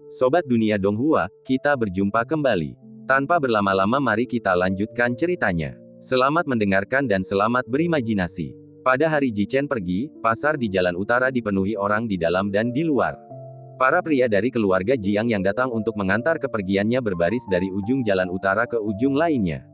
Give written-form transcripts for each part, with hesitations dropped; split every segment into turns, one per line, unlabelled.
Sobat Dunia Donghua, kita berjumpa kembali. Tanpa berlama-lama mari kita lanjutkan ceritanya. Selamat mendengarkan dan selamat berimajinasi. Pada hari Jichen pergi, pasar di jalan utara dipenuhi orang di dalam dan di luar. Para pria dari keluarga Jiang yang datang untuk mengantar kepergiannya berbaris dari ujung jalan utara ke ujung lainnya.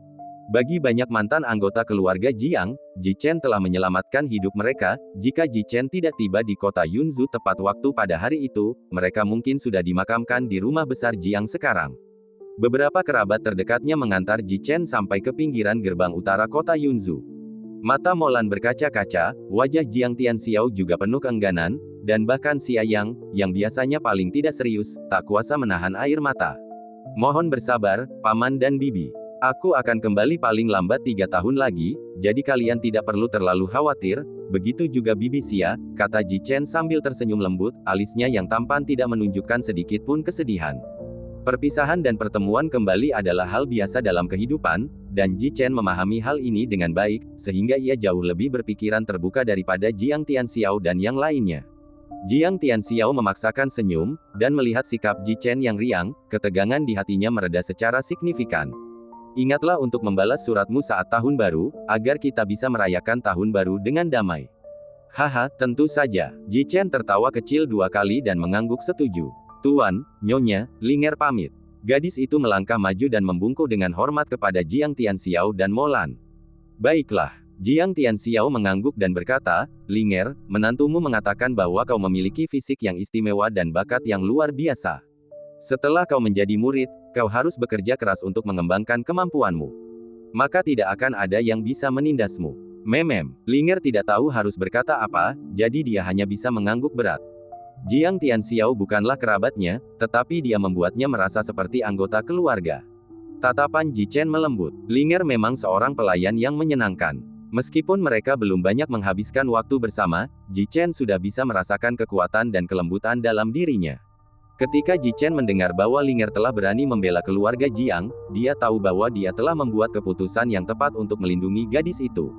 Bagi banyak mantan anggota keluarga Jiang, Jichen telah menyelamatkan hidup mereka. Jika Jichen tidak tiba di kota Yunzhu tepat waktu pada hari itu, mereka mungkin sudah dimakamkan di rumah besar Jiang sekarang. Beberapa kerabat terdekatnya mengantar Jichen sampai ke pinggiran gerbang utara kota Yunzhu. Mata Molan berkaca-kaca, wajah Jiang Tianxiao juga penuh keengganan, dan bahkan Xia Yang, yang biasanya paling tidak serius, tak kuasa menahan air mata. Mohon bersabar, Paman dan Bibi. Aku akan kembali paling lambat 3 tahun lagi, jadi kalian tidak perlu terlalu khawatir, begitu juga Bibi Xia, kata Jichen sambil tersenyum lembut, alisnya yang tampan tidak menunjukkan sedikit pun kesedihan. Perpisahan dan pertemuan kembali adalah hal biasa dalam kehidupan, dan Jichen memahami hal ini dengan baik, sehingga ia jauh lebih berpikiran terbuka daripada Jiang Tianxiao dan yang lainnya. Jiang Tianxiao memaksakan senyum, dan melihat sikap Jichen yang riang, ketegangan di hatinya mereda secara signifikan. Ingatlah untuk membalas suratmu saat tahun baru, agar kita bisa merayakan tahun baru dengan damai. Haha, tentu saja. Jichen tertawa kecil 2 kali dan mengangguk setuju. Tuan, Nyonya, Linger pamit. Gadis itu melangkah maju dan membungkuk dengan hormat kepada Jiang Tianxiao dan Molan. Baiklah. Jiang Tianxiao mengangguk dan berkata, Linger, menantumu mengatakan bahwa kau memiliki fisik yang istimewa dan bakat yang luar biasa. Setelah kau menjadi murid, kau harus bekerja keras untuk mengembangkan kemampuanmu. Maka tidak akan ada yang bisa menindasmu. Memem, Linger tidak tahu harus berkata apa, jadi dia hanya bisa mengangguk berat. Jiang Tianxiao bukanlah kerabatnya, tetapi dia membuatnya merasa seperti anggota keluarga. Tatapan Jichen melembut. Linger memang seorang pelayan yang menyenangkan. Meskipun mereka belum banyak menghabiskan waktu bersama, Jichen sudah bisa merasakan kekuatan dan kelembutan dalam dirinya. Ketika Jichen mendengar bahwa Linger telah berani membela keluarga Jiang, dia tahu bahwa dia telah membuat keputusan yang tepat untuk melindungi gadis itu.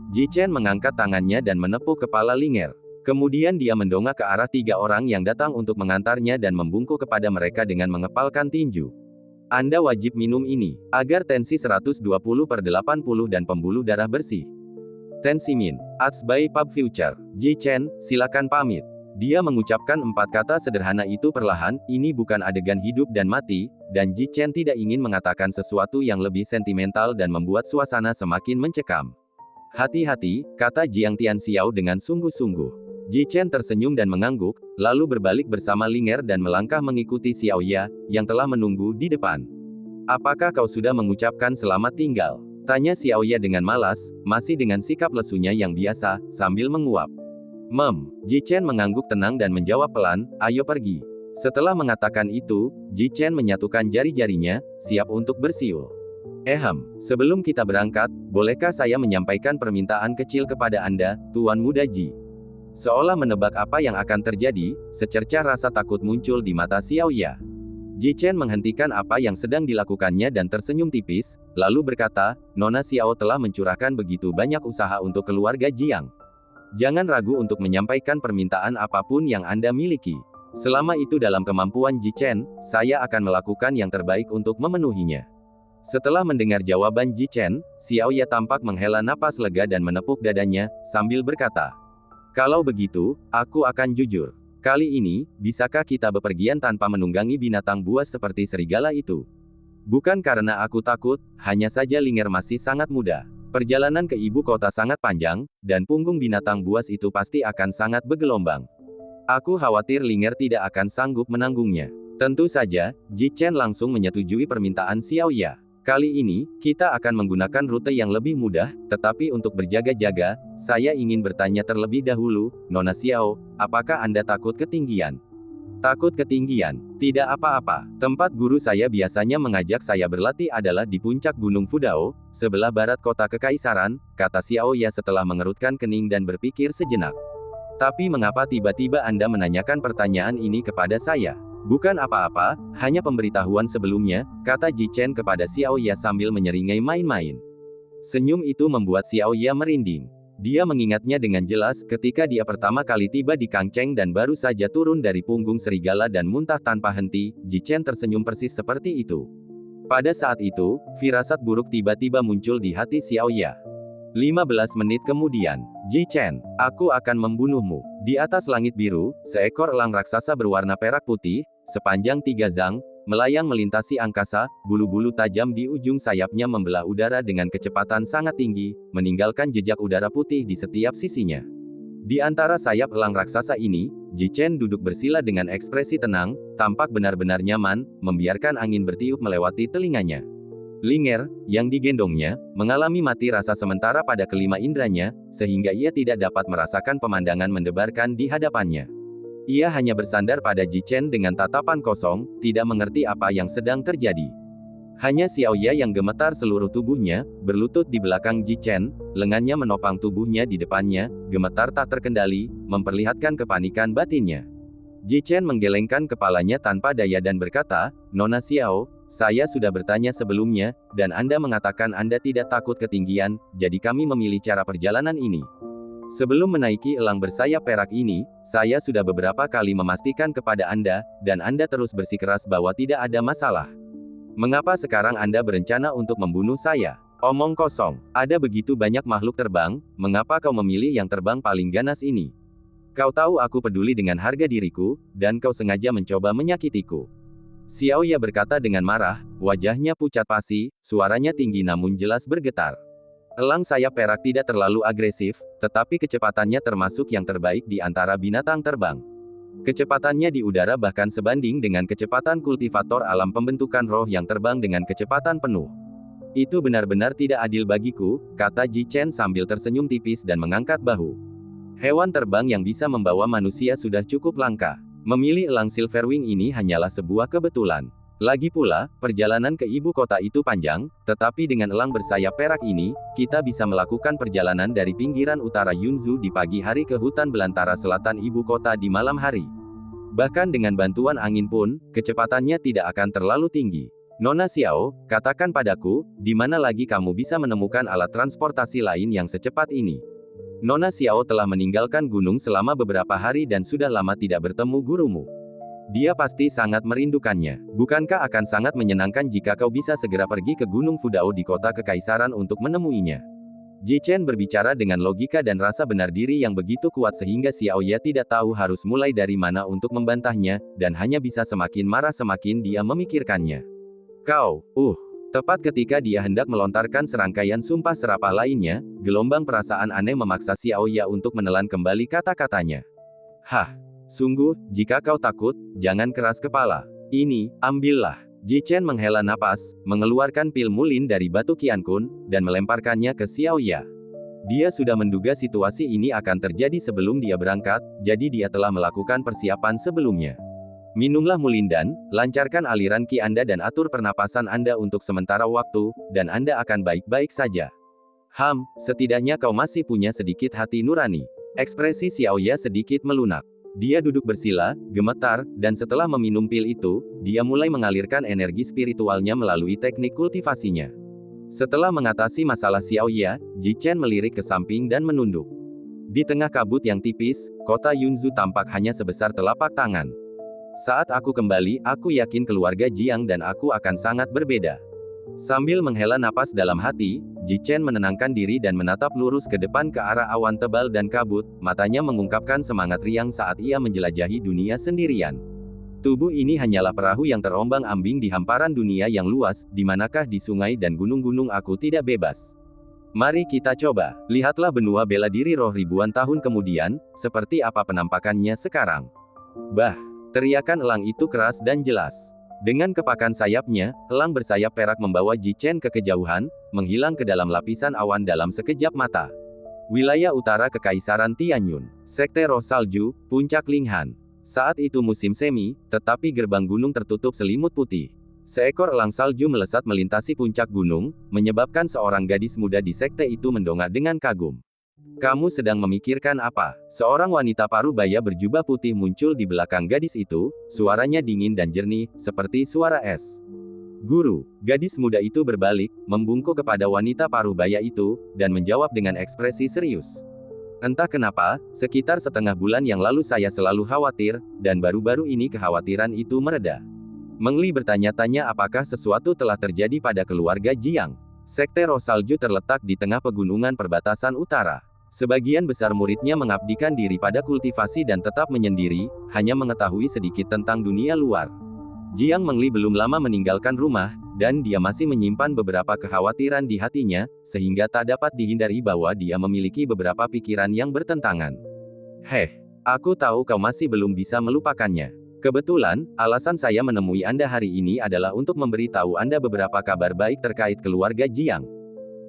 Jichen mengangkat tangannya dan menepuk kepala Linger. Kemudian dia mendongak ke arah 3 orang yang datang untuk mengantarnya dan membungkuk kepada mereka dengan mengepalkan tinju. Anda wajib minum ini, agar tensi 120/80 dan pembuluh darah bersih. Tensi Min, Arts by Pub Future. Jichen, silakan pamit. Dia mengucapkan 4 kata sederhana itu perlahan, ini bukan adegan hidup dan mati, dan Jichen tidak ingin mengatakan sesuatu yang lebih sentimental dan membuat suasana semakin mencekam. Hati-hati, kata Jiang Tianxiao dengan sungguh-sungguh. Jichen tersenyum dan mengangguk, lalu berbalik bersama Linger dan melangkah mengikuti Xiaoya, yang telah menunggu di depan. Apakah kau sudah mengucapkan selamat tinggal? Tanya Xiaoya dengan malas, masih dengan sikap lesunya yang biasa, sambil menguap. Jichen mengangguk tenang dan menjawab pelan, ayo pergi. Setelah mengatakan itu, Jichen menyatukan jari-jarinya, siap untuk bersiul. Sebelum kita berangkat, bolehkah saya menyampaikan permintaan kecil kepada Anda, Tuan Muda Ji? Seolah menebak apa yang akan terjadi, secercah rasa takut muncul di mata Xiaoya. Jichen menghentikan apa yang sedang dilakukannya dan tersenyum tipis, lalu berkata, Nona Xiao telah mencurahkan begitu banyak usaha untuk keluarga Jiang. Jangan ragu untuk menyampaikan permintaan apapun yang Anda miliki. Selama itu dalam kemampuan Jichen, saya akan melakukan yang terbaik untuk memenuhinya. Setelah mendengar jawaban Jichen, Xiaoya tampak menghela napas lega dan menepuk dadanya, sambil berkata, kalau begitu, aku akan jujur. Kali ini, bisakah kita bepergian tanpa menunggangi binatang buas seperti serigala itu? Bukan karena aku takut, hanya saja Linger masih sangat muda. Perjalanan ke ibu kota sangat panjang, dan punggung binatang buas itu pasti akan sangat bergelombang. Aku khawatir Linger tidak akan sanggup menanggungnya. Tentu saja, Jichen langsung menyetujui permintaan Xiaoya. Kali ini, kita akan menggunakan rute yang lebih mudah, tetapi untuk berjaga-jaga, saya ingin bertanya terlebih dahulu, Nona Xiao, apakah Anda takut ketinggian? Takut ketinggian? Tidak apa-apa. Tempat guru saya biasanya mengajak saya berlatih adalah di puncak Gunung Fudao, sebelah barat kota Kekaisaran, kata Xiaoya setelah mengerutkan kening dan berpikir sejenak. Tapi mengapa tiba-tiba Anda menanyakan pertanyaan ini kepada saya? Bukan apa-apa, hanya pemberitahuan sebelumnya, kata Jichen kepada Xiaoya sambil menyeringai main-main. Senyum itu membuat Xiaoya merinding. Dia mengingatnya dengan jelas ketika dia pertama kali tiba di Kangcheng dan baru saja turun dari punggung serigala dan muntah tanpa henti. Ji Chen tersenyum persis seperti itu. Pada saat itu, firasat buruk tiba-tiba muncul di hati Xiao Ya. 15 menit kemudian, Ji Chen, aku akan membunuhmu. Di atas langit biru, seekor elang raksasa berwarna perak putih, sepanjang 3 zang, melayang melintasi angkasa, bulu-bulu tajam di ujung sayapnya membelah udara dengan kecepatan sangat tinggi, meninggalkan jejak udara putih di setiap sisinya. Di antara sayap elang raksasa ini, Ji Chen duduk bersila dengan ekspresi tenang, tampak benar-benar nyaman, membiarkan angin bertiup melewati telinganya. Linger, yang digendongnya, mengalami mati rasa sementara pada kelima indranya, sehingga ia tidak dapat merasakan pemandangan mendebarkan di hadapannya. Ia hanya bersandar pada Ji Chen dengan tatapan kosong, tidak mengerti apa yang sedang terjadi. Hanya Xiao Ya yang gemetar seluruh tubuhnya, berlutut di belakang Ji Chen, lengannya menopang tubuhnya di depannya, gemetar tak terkendali, memperlihatkan kepanikan batinnya. Ji Chen menggelengkan kepalanya tanpa daya dan berkata, Nona Xiao, saya sudah bertanya sebelumnya, dan Anda mengatakan Anda tidak takut ketinggian, jadi kami memilih cara perjalanan ini. Sebelum menaiki elang bersayap perak ini, saya sudah beberapa kali memastikan kepada Anda, dan Anda terus bersikeras bahwa tidak ada masalah. Mengapa sekarang Anda berencana untuk membunuh saya? Omong kosong. Ada begitu banyak makhluk terbang, mengapa kau memilih yang terbang paling ganas ini? Kau tahu aku peduli dengan harga diriku, dan kau sengaja mencoba menyakitiku. Xiao Ya berkata dengan marah, wajahnya pucat pasi, suaranya tinggi namun jelas bergetar. Elang sayap perak tidak terlalu agresif, tetapi kecepatannya termasuk yang terbaik di antara binatang terbang. Kecepatannya di udara bahkan sebanding dengan kecepatan kultivator alam pembentukan roh yang terbang dengan kecepatan penuh. Itu benar-benar tidak adil bagiku, kata Ji Chen sambil tersenyum tipis dan mengangkat bahu. Hewan terbang yang bisa membawa manusia sudah cukup langka. Memilih elang Silverwing ini hanyalah sebuah kebetulan. Lagi pula, perjalanan ke ibu kota itu panjang, tetapi dengan elang bersayap perak ini, kita bisa melakukan perjalanan dari pinggiran utara Yunzhou di pagi hari ke hutan belantara selatan ibu kota di malam hari. Bahkan dengan bantuan angin pun, kecepatannya tidak akan terlalu tinggi. Nona Xiao, katakan padaku, di mana lagi kamu bisa menemukan alat transportasi lain yang secepat ini? Nona Xiao telah meninggalkan gunung selama beberapa hari dan sudah lama tidak bertemu gurumu. Dia pasti sangat merindukannya. Bukankah akan sangat menyenangkan jika kau bisa segera pergi ke Gunung Fudao di kota kekaisaran untuk menemuinya? Ji Chen berbicara dengan logika dan rasa benar diri yang begitu kuat sehingga Xiao Ya tidak tahu harus mulai dari mana untuk membantahnya, dan hanya bisa semakin marah semakin dia memikirkannya. Kau, tepat ketika dia hendak melontarkan serangkaian sumpah serapah lainnya, gelombang perasaan aneh memaksa Xiao Ya untuk menelan kembali kata-katanya. Hah, sungguh, jika kau takut, jangan keras kepala. Ini, ambillah. Ji Chen menghela napas, mengeluarkan pil mulin dari batu Qiankun, dan melemparkannya ke Xiao Ya. Dia sudah menduga situasi ini akan terjadi sebelum dia berangkat, jadi dia telah melakukan persiapan sebelumnya. Minumlah mulindan, lancarkan aliran Qi Anda dan atur pernapasan Anda untuk sementara waktu, dan Anda akan baik-baik saja. Setidaknya kau masih punya sedikit hati nurani. Ekspresi Xiao Ya sedikit melunak. Dia duduk bersila, gemetar, dan setelah meminum pil itu, dia mulai mengalirkan energi spiritualnya melalui teknik kultivasinya. Setelah mengatasi masalah Xiao Ya, Ji Chen melirik ke samping dan menunduk. Di tengah kabut yang tipis, kota Yunzhou tampak hanya sebesar telapak tangan. Saat aku kembali, aku yakin keluarga Jiang dan aku akan sangat berbeda. Sambil menghela napas dalam hati, Ji Chen menenangkan diri dan menatap lurus ke depan ke arah awan tebal dan kabut, matanya mengungkapkan semangat riang saat ia menjelajahi dunia sendirian. Tubuh ini hanyalah perahu yang terombang-ambing di hamparan dunia yang luas, di manakah di sungai dan gunung-gunung aku tidak bebas. Mari kita coba, lihatlah benua bela diri roh ribuan tahun kemudian, seperti apa penampakannya sekarang. Bah! Teriakan elang itu keras dan jelas. Dengan kepakan sayapnya, elang bersayap perak membawa Ji Chen ke kejauhan, menghilang ke dalam lapisan awan dalam sekejap mata. Wilayah utara Kekaisaran Tianyun, Sekte Roh Salju, Puncak Linghan. Saat itu musim semi, tetapi gerbang gunung tertutup selimut putih. Seekor elang salju melesat melintasi puncak gunung, menyebabkan seorang gadis muda di sekte itu mendongak dengan kagum. Kamu sedang memikirkan apa? Seorang wanita parubaya berjubah putih muncul di belakang gadis itu, suaranya dingin dan jernih, seperti suara es. Guru, gadis muda itu berbalik, membungkuk kepada wanita parubaya itu, dan menjawab dengan ekspresi serius. Entah kenapa, sekitar setengah bulan yang lalu saya selalu khawatir, dan baru-baru ini kekhawatiran itu mereda. Meng Li bertanya-tanya apakah sesuatu telah terjadi pada keluarga Jiang. Sekte Roh Salju terletak di tengah pegunungan perbatasan utara. Sebagian besar muridnya mengabdikan diri pada kultivasi dan tetap menyendiri, hanya mengetahui sedikit tentang dunia luar. Jiang Meng Li belum lama meninggalkan rumah, dan dia masih menyimpan beberapa kekhawatiran di hatinya, sehingga tak dapat dihindari bahwa dia memiliki beberapa pikiran yang bertentangan. Aku tahu kau masih belum bisa melupakannya. Kebetulan, alasan saya menemui Anda hari ini adalah untuk memberitahu Anda beberapa kabar baik terkait keluarga Jiang.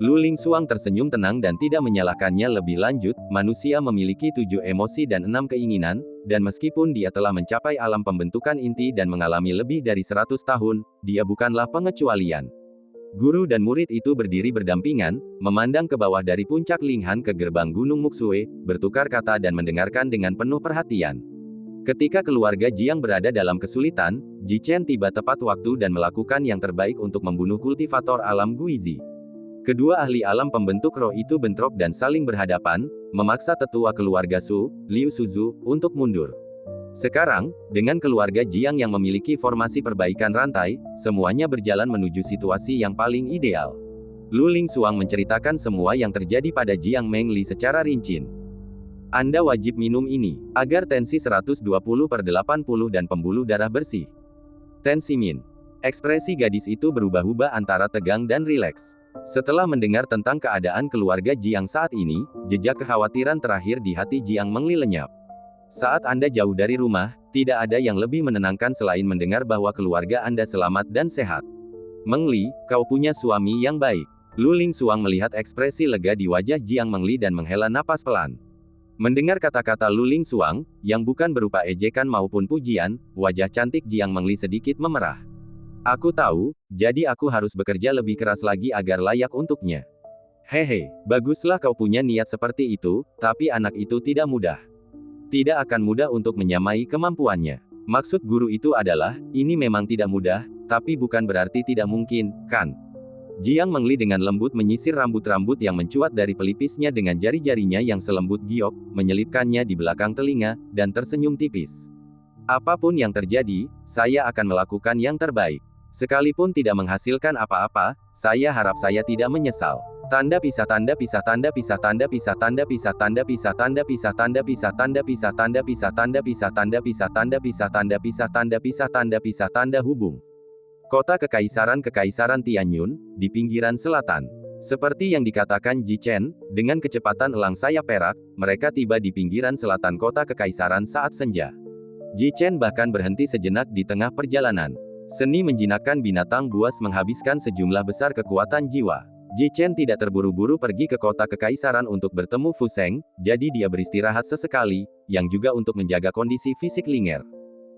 Lu Lingxuang tersenyum tenang dan tidak menyalahkannya lebih lanjut, manusia memiliki 7 emosi dan 6 keinginan, dan meskipun dia telah mencapai alam pembentukan inti dan mengalami lebih dari 100 tahun, dia bukanlah pengecualian. Guru dan murid itu berdiri berdampingan, memandang ke bawah dari puncak Linghan ke gerbang Gunung Muxue, bertukar kata dan mendengarkan dengan penuh perhatian. Ketika keluarga Jiang berada dalam kesulitan, Ji Chen tiba tepat waktu dan melakukan yang terbaik untuk membunuh kultivator alam Guizi. Kedua ahli alam pembentuk roh itu bentrok dan saling berhadapan, memaksa tetua keluarga Su, Liu Suzu, untuk mundur. Sekarang, dengan keluarga Jiang yang memiliki formasi perbaikan rantai, semuanya berjalan menuju situasi yang paling ideal. Lu Lingxuang menceritakan semua yang terjadi pada Jiang Meng Li secara rinci. Anda wajib minum ini, agar tensi 120/80 dan pembuluh darah bersih. Tensi Min. Ekspresi gadis itu berubah-ubah antara tegang dan rileks. Setelah mendengar tentang keadaan keluarga Jiang saat ini, jejak kekhawatiran terakhir di hati Jiang Meng Li lenyap. Saat Anda jauh dari rumah, tidak ada yang lebih menenangkan selain mendengar bahwa keluarga Anda selamat dan sehat. Meng Li, kau punya suami yang baik. Lu Lingxuang melihat ekspresi lega di wajah Jiang Meng Li dan menghela napas pelan. Mendengar kata-kata Lu Lingxuang, yang bukan berupa ejekan maupun pujian, wajah cantik Jiang Meng Li sedikit memerah. Aku tahu, jadi aku harus bekerja lebih keras lagi agar layak untuknya. Baguslah kau punya niat seperti itu, tapi anak itu tidak mudah. Tidak akan mudah untuk menyamai kemampuannya. Maksud guru itu adalah, ini memang tidak mudah, tapi bukan berarti tidak mungkin, kan? Jiang Meng Li dengan lembut menyisir rambut-rambut yang mencuat dari pelipisnya dengan jari-jarinya yang selembut giok, menyelipkannya di belakang telinga, dan tersenyum tipis. Apapun yang terjadi, saya akan melakukan yang terbaik. Sekalipun tidak menghasilkan apa-apa, saya harap saya tidak menyesal. Tanda pisah tanda pisah tanda pisah tanda pisah tanda pisah tanda pisah tanda pisah tanda pisah tanda pisah tanda pisah tanda pisah tanda pisah tanda pisah tanda pisah tanda pisah tanda pisah tanda hubung. Kota Kekaisaran Tianyun, di pinggiran selatan. Seperti yang dikatakan Ji Chen, dengan kecepatan elang sayap perak, mereka tiba di pinggiran selatan kota Kekaisaran saat senja. Ji Chen bahkan berhenti sejenak di tengah perjalanan. Seni menjinakkan binatang buas menghabiskan sejumlah besar kekuatan jiwa. Ji Chen tidak terburu-buru pergi ke kota Kekaisaran untuk bertemu Fu Seng, jadi dia beristirahat sesekali, yang juga untuk menjaga kondisi fisik Linger.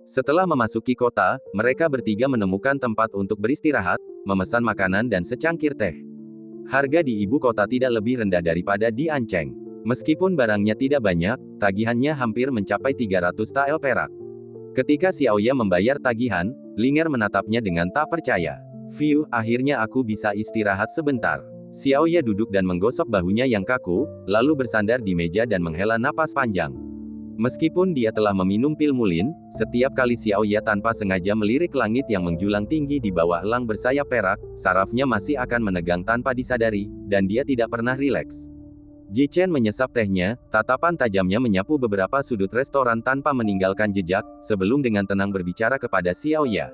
Setelah memasuki kota, mereka bertiga menemukan tempat untuk beristirahat, memesan makanan dan secangkir teh. Harga di ibu kota tidak lebih rendah daripada di Ancheng. Meskipun barangnya tidak banyak, tagihannya hampir mencapai 300 tael perak. Ketika Xiaoya membayar tagihan, Linger menatapnya dengan tak percaya. Fiu, akhirnya aku bisa istirahat sebentar. Xiaoya duduk dan menggosok bahunya yang kaku, lalu bersandar di meja dan menghela napas panjang. Meskipun dia telah meminum pil mulin, setiap kali Xiaoya tanpa sengaja melirik langit yang menjulang tinggi di bawah elang bersayap perak, sarafnya masih akan menegang tanpa disadari, dan dia tidak pernah rileks. Ji Chen menyesap tehnya, tatapan tajamnya menyapu beberapa sudut restoran tanpa meninggalkan jejak, sebelum dengan tenang berbicara kepada Xiaoya.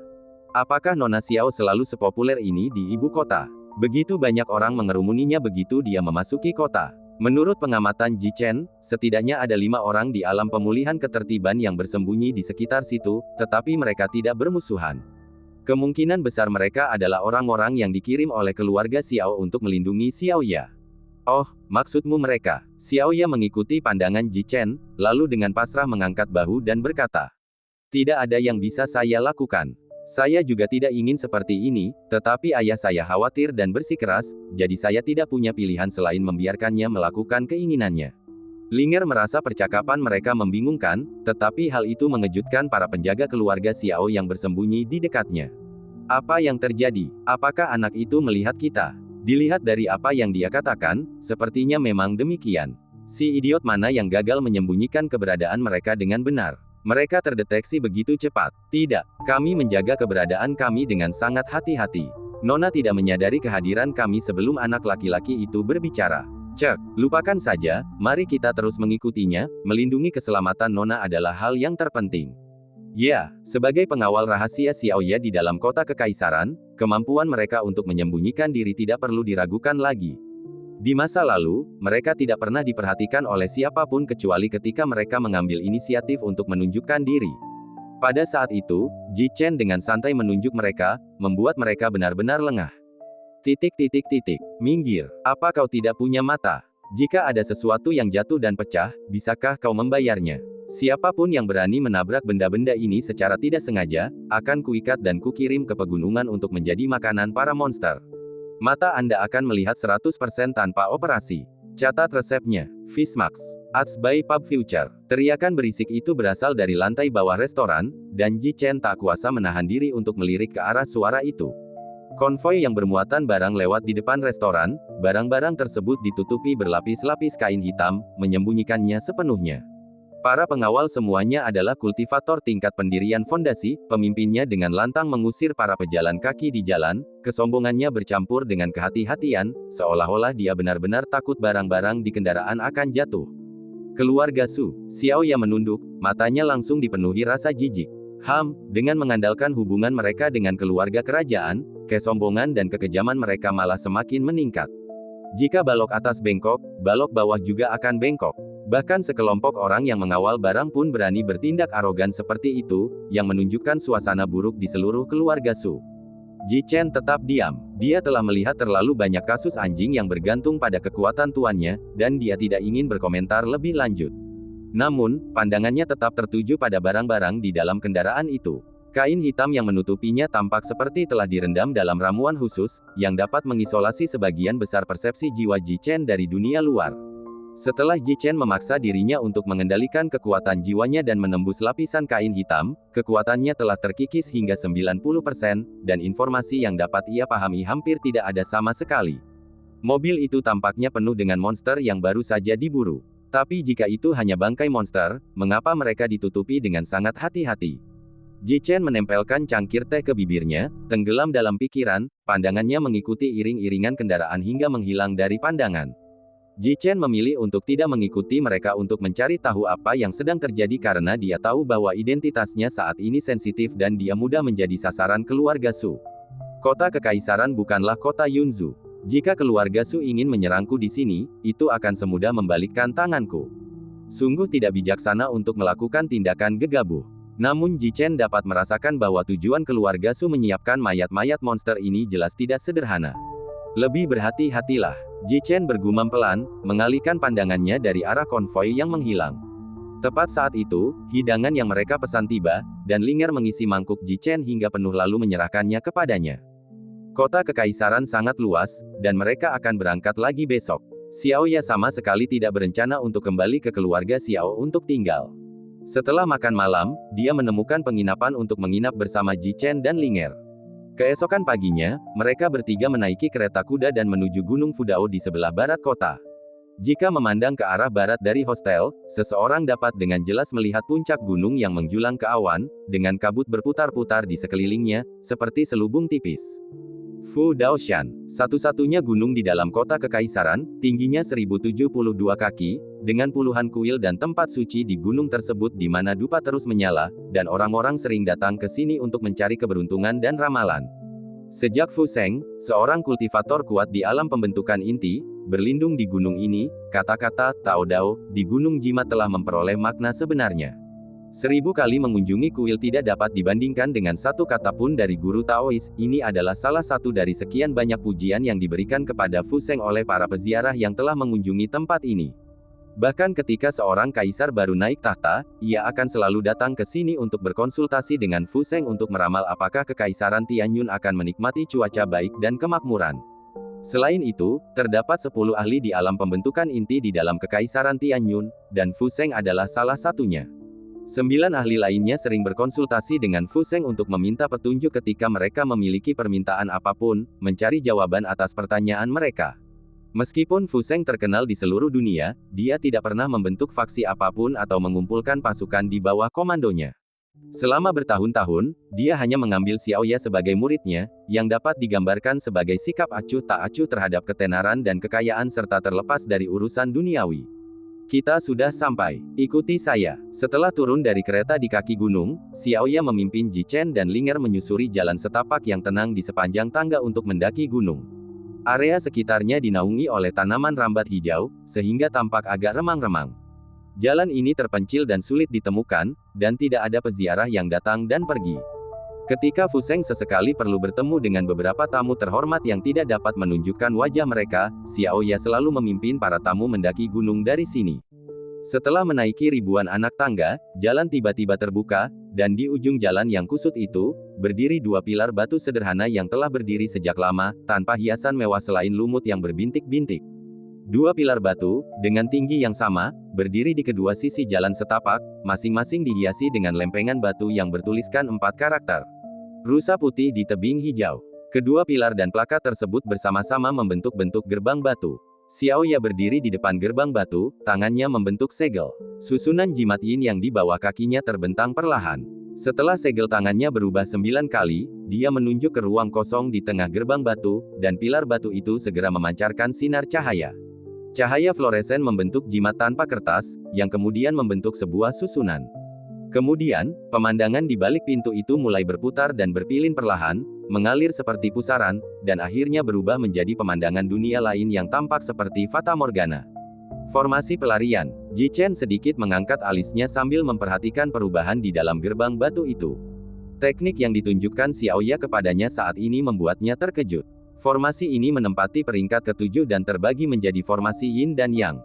Apakah Nona Xiao selalu sepopuler ini di ibu kota? Begitu banyak orang mengerumuninya begitu dia memasuki kota. Menurut pengamatan Ji Chen, setidaknya ada 5 orang di alam pemulihan ketertiban yang bersembunyi di sekitar situ, tetapi mereka tidak bermusuhan. Kemungkinan besar mereka adalah orang-orang yang dikirim oleh keluarga Xiao untuk melindungi Xiaoya. Oh, maksudmu mereka? Xiaoya mengikuti pandangan Ji Chen, lalu dengan pasrah mengangkat bahu dan berkata, tidak ada yang bisa saya lakukan. Saya juga tidak ingin seperti ini, tetapi ayah saya khawatir dan bersikeras, jadi saya tidak punya pilihan selain membiarkannya melakukan keinginannya. Linger merasa percakapan mereka membingungkan, tetapi hal itu mengejutkan para penjaga keluarga Xiao yang bersembunyi di dekatnya. Apa yang terjadi? Apakah anak itu melihat kita? Dilihat dari apa yang dia katakan, sepertinya memang demikian. Si idiot mana yang gagal menyembunyikan keberadaan mereka dengan benar? Mereka terdeteksi begitu cepat. Tidak, kami menjaga keberadaan kami dengan sangat hati-hati. Nona tidak menyadari kehadiran kami sebelum anak laki-laki itu berbicara. Cek, lupakan saja, mari kita terus mengikutinya, melindungi keselamatan Nona adalah hal yang terpenting. Ya, sebagai pengawal rahasia Xiaoya di dalam kota kekaisaran, kemampuan mereka untuk menyembunyikan diri tidak perlu diragukan lagi. Di masa lalu, mereka tidak pernah diperhatikan oleh siapapun kecuali ketika mereka mengambil inisiatif untuk menunjukkan diri. Pada saat itu, Ji Chen dengan santai menunjuk mereka, membuat mereka benar-benar lengah. Minggir, apa kau tidak punya mata? Jika ada sesuatu yang jatuh dan pecah, bisakah kau membayarnya? Siapapun yang berani menabrak benda-benda ini secara tidak sengaja, akan kuikat dan kukirim ke pegunungan untuk menjadi makanan para monster. Mata Anda akan melihat 100% tanpa operasi. Catat resepnya. Fishmax. Arts by Pub Future. Teriakan berisik itu berasal dari lantai bawah restoran, dan Ji Chen tak kuasa menahan diri untuk melirik ke arah suara itu. Konvoi yang bermuatan barang lewat di depan restoran, barang-barang tersebut ditutupi berlapis-lapis kain hitam, menyembunyikannya sepenuhnya. Para pengawal semuanya adalah kultivator tingkat pendirian fondasi, pemimpinnya dengan lantang mengusir para pejalan kaki di jalan, kesombongannya bercampur dengan kehati-hatian, seolah-olah dia benar-benar takut barang-barang di kendaraan akan jatuh. Keluarga Su, Xiaoya menunduk, matanya langsung dipenuhi rasa jijik. Dengan mengandalkan hubungan mereka dengan keluarga kerajaan, kesombongan dan kekejaman mereka malah semakin meningkat. Jika balok atas bengkok, balok bawah juga akan bengkok. Bahkan sekelompok orang yang mengawal barang pun berani bertindak arogan seperti itu, yang menunjukkan suasana buruk di seluruh keluarga Su. Ji Chen tetap diam. Dia telah melihat terlalu banyak kasus anjing yang bergantung pada kekuatan tuannya, dan dia tidak ingin berkomentar lebih lanjut. Namun, pandangannya tetap tertuju pada barang-barang di dalam kendaraan itu. Kain hitam yang menutupinya tampak seperti telah direndam dalam ramuan khusus, yang dapat mengisolasi sebagian besar persepsi jiwa Ji Chen dari dunia luar. Setelah Ji Chen memaksa dirinya untuk mengendalikan kekuatan jiwanya dan menembus lapisan kain hitam, kekuatannya telah terkikis hingga 90%, dan informasi yang dapat ia pahami hampir tidak ada sama sekali. Mobil itu tampaknya penuh dengan monster yang baru saja diburu. Tapi jika itu hanya bangkai monster, mengapa mereka ditutupi dengan sangat hati-hati? Ji Chen menempelkan cangkir teh ke bibirnya, tenggelam dalam pikiran, pandangannya mengikuti iring-iringan kendaraan hingga menghilang dari pandangan. Ji Chen memilih untuk tidak mengikuti mereka untuk mencari tahu apa yang sedang terjadi karena dia tahu bahwa identitasnya saat ini sensitif dan dia mudah menjadi sasaran keluarga Su. Kota kekaisaran bukanlah kota Yunzu. Jika keluarga Su ingin menyerangku di sini, itu akan semudah membalikkan tanganku. Sungguh tidak bijaksana untuk melakukan tindakan gegabah. Namun Ji Chen dapat merasakan bahwa tujuan keluarga Su menyiapkan mayat-mayat monster ini jelas tidak sederhana. Lebih berhati-hatilah. Ji Chen bergumam pelan, mengalihkan pandangannya dari arah konvoi yang menghilang. Tepat saat itu, hidangan yang mereka pesan tiba, dan Linger mengisi mangkuk Ji Chen hingga penuh lalu menyerahkannya kepadanya. Kota kekaisaran sangat luas, dan mereka akan berangkat lagi besok. Xiaoya sama sekali tidak berencana untuk kembali ke keluarga Xiao untuk tinggal. Setelah makan malam, dia menemukan penginapan untuk menginap bersama Ji Chen dan Linger. Keesokan paginya, mereka bertiga menaiki kereta kuda dan menuju Gunung Fudao di sebelah barat kota. Jika memandang ke arah barat dari hostel, seseorang dapat dengan jelas melihat puncak gunung yang menjulang ke awan, dengan kabut berputar-putar di sekelilingnya, seperti selubung tipis. Fu Daoshan, satu-satunya gunung di dalam kota kekaisaran, tingginya 1072 kaki, dengan puluhan kuil dan tempat suci di gunung tersebut di mana dupa terus menyala, dan orang-orang sering datang ke sini untuk mencari keberuntungan dan ramalan. Sejak Fu Sheng, seorang kultivator kuat di alam pembentukan inti, berlindung di gunung ini, kata-kata Tao Dao di Gunung Jimat telah memperoleh makna sebenarnya. 1000 kali mengunjungi kuil tidak dapat dibandingkan dengan satu kata pun dari guru Taois. Ini adalah salah satu dari sekian banyak pujian yang diberikan kepada Fu Sheng oleh para peziarah yang telah mengunjungi tempat ini. Bahkan ketika seorang kaisar baru naik tahta, ia akan selalu datang ke sini untuk berkonsultasi dengan Fu Sheng untuk meramal apakah kekaisaran Tianyun akan menikmati cuaca baik dan kemakmuran. Selain itu, terdapat 10 ahli di alam pembentukan inti di dalam kekaisaran Tianyun, dan Fu Sheng adalah salah satunya. 9 ahli lainnya sering berkonsultasi dengan Fu Sheng untuk meminta petunjuk ketika mereka memiliki permintaan apapun, mencari jawaban atas pertanyaan mereka. Meskipun Fu Seng terkenal di seluruh dunia, dia tidak pernah membentuk faksi apapun atau mengumpulkan pasukan di bawah komandonya. Selama bertahun-tahun, dia hanya mengambil Xiaoya sebagai muridnya, yang dapat digambarkan sebagai sikap acuh tak acuh terhadap ketenaran dan kekayaan serta terlepas dari urusan duniawi. Kita sudah sampai. Ikuti saya. Setelah turun dari kereta di kaki gunung, Xiaoya memimpin Ji Chen dan Linger menyusuri jalan setapak yang tenang di sepanjang tangga untuk mendaki gunung. Area sekitarnya dinaungi oleh tanaman rambat hijau, sehingga tampak agak remang-remang. Jalan ini terpencil dan sulit ditemukan, dan tidak ada peziarah yang datang dan pergi. Ketika Fu Seng sesekali perlu bertemu dengan beberapa tamu terhormat yang tidak dapat menunjukkan wajah mereka, Xiaoya selalu memimpin para tamu mendaki gunung dari sini. Setelah menaiki ribuan anak tangga, jalan tiba-tiba terbuka, dan di ujung jalan yang kusut itu, berdiri dua pilar batu sederhana yang telah berdiri sejak lama, tanpa hiasan mewah selain lumut yang berbintik-bintik. Dua pilar batu, dengan tinggi yang sama, berdiri di kedua sisi jalan setapak, masing-masing dihiasi dengan lempengan batu yang bertuliskan 4 karakter. Rusa putih di tebing hijau. Kedua pilar dan plakat tersebut bersama-sama membentuk bentuk gerbang batu. Xiaoya berdiri di depan gerbang batu, tangannya membentuk segel. Susunan jimat yin yang di bawah kakinya terbentang perlahan. Setelah segel tangannya berubah 9 kali, dia menunjuk ke ruang kosong di tengah gerbang batu, dan pilar batu itu segera memancarkan sinar cahaya. Cahaya fluoresen membentuk jimat tanpa kertas, yang kemudian membentuk sebuah susunan. Kemudian, pemandangan di balik pintu itu mulai berputar dan berpilin perlahan, mengalir seperti pusaran, dan akhirnya berubah menjadi pemandangan dunia lain yang tampak seperti Fata Morgana. Formasi pelarian. Ji Chen sedikit mengangkat alisnya sambil memperhatikan perubahan di dalam gerbang batu itu. Teknik yang ditunjukkan Xiaoya kepadanya saat ini membuatnya terkejut. Formasi ini menempati peringkat ke-7 dan terbagi menjadi formasi Yin dan Yang.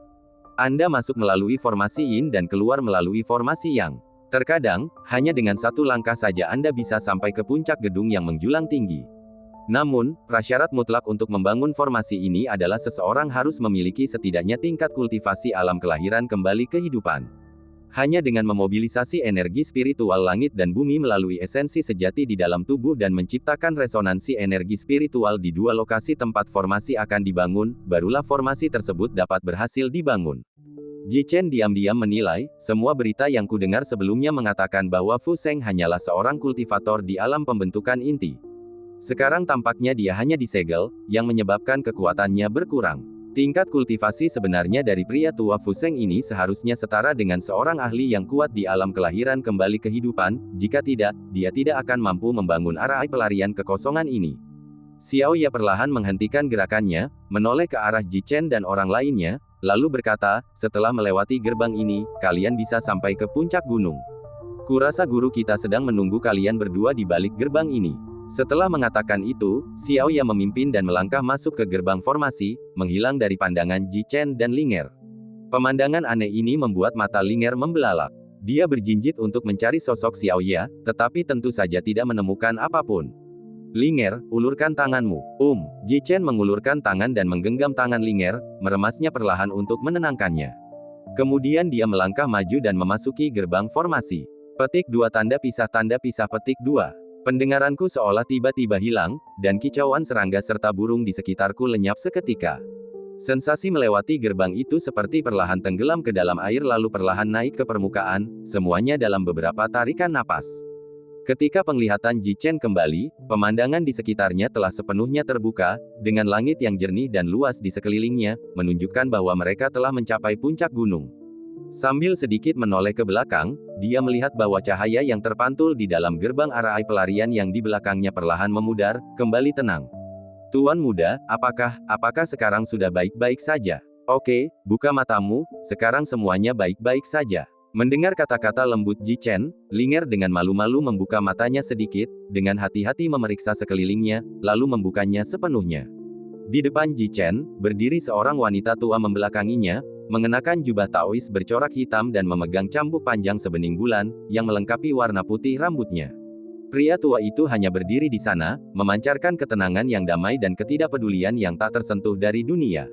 Anda masuk melalui formasi Yin dan keluar melalui formasi Yang. Terkadang, hanya dengan satu langkah saja Anda bisa sampai ke puncak gedung yang menjulang tinggi. Namun, prasyarat mutlak untuk membangun formasi ini adalah seseorang harus memiliki setidaknya tingkat kultivasi alam kelahiran kembali kehidupan. Hanya dengan memobilisasi energi spiritual langit dan bumi melalui esensi sejati di dalam tubuh dan menciptakan resonansi energi spiritual di dua lokasi tempat formasi akan dibangun, barulah formasi tersebut dapat berhasil dibangun. Ji Chen diam-diam menilai, semua berita yang kudengar sebelumnya mengatakan bahwa Fu Seng hanyalah seorang kultivator di alam pembentukan inti. Sekarang tampaknya dia hanya disegel, yang menyebabkan kekuatannya berkurang. Tingkat kultivasi sebenarnya dari pria tua Fu Seng ini seharusnya setara dengan seorang ahli yang kuat di alam kelahiran kembali kehidupan, jika tidak, dia tidak akan mampu membangun arai pelarian kekosongan ini. Xiaoya perlahan menghentikan gerakannya, menoleh ke arah Ji Chen dan orang lainnya, lalu berkata, setelah melewati gerbang ini, kalian bisa sampai ke puncak gunung. Kurasa guru kita sedang menunggu kalian berdua di balik gerbang ini. Setelah mengatakan itu, Xiaoya memimpin dan melangkah masuk ke gerbang formasi, menghilang dari pandangan Ji Chen dan Linger. Pemandangan aneh ini membuat mata Linger membelalak. Dia berjinjit untuk mencari sosok Xiaoya, tetapi tentu saja tidak menemukan apapun. Linger, ulurkan tanganmu. Ji Chen mengulurkan tangan dan menggenggam tangan Linger, meremasnya perlahan untuk menenangkannya. Kemudian dia melangkah maju dan memasuki gerbang formasi. Petik 2 tanda pisah petik 2. Pendengaranku seolah tiba-tiba hilang, dan kicauan serangga serta burung di sekitarku lenyap seketika. Sensasi melewati gerbang itu seperti perlahan tenggelam ke dalam air lalu perlahan naik ke permukaan, semuanya dalam beberapa tarikan napas. Ketika penglihatan Ji Chen kembali, pemandangan di sekitarnya telah sepenuhnya terbuka, dengan langit yang jernih dan luas di sekelilingnya, menunjukkan bahwa mereka telah mencapai puncak gunung. Sambil sedikit menoleh ke belakang, dia melihat bahwa cahaya yang terpantul di dalam gerbang arai pelarian yang di belakangnya perlahan memudar, kembali tenang. Tuan muda, apakah sekarang sudah baik-baik saja? Oke, buka matamu, sekarang semuanya baik-baik saja. Mendengar kata-kata lembut Ji Chen, Linger dengan malu-malu membuka matanya sedikit, dengan hati-hati memeriksa sekelilingnya, lalu membukanya sepenuhnya. Di depan Ji Chen, berdiri seorang wanita tua membelakanginya, mengenakan jubah Taois bercorak hitam dan memegang cambuk panjang sebening bulan, yang melengkapi warna putih rambutnya. Pria tua itu hanya berdiri di sana, memancarkan ketenangan yang damai dan ketidakpedulian yang tak tersentuh dari dunia.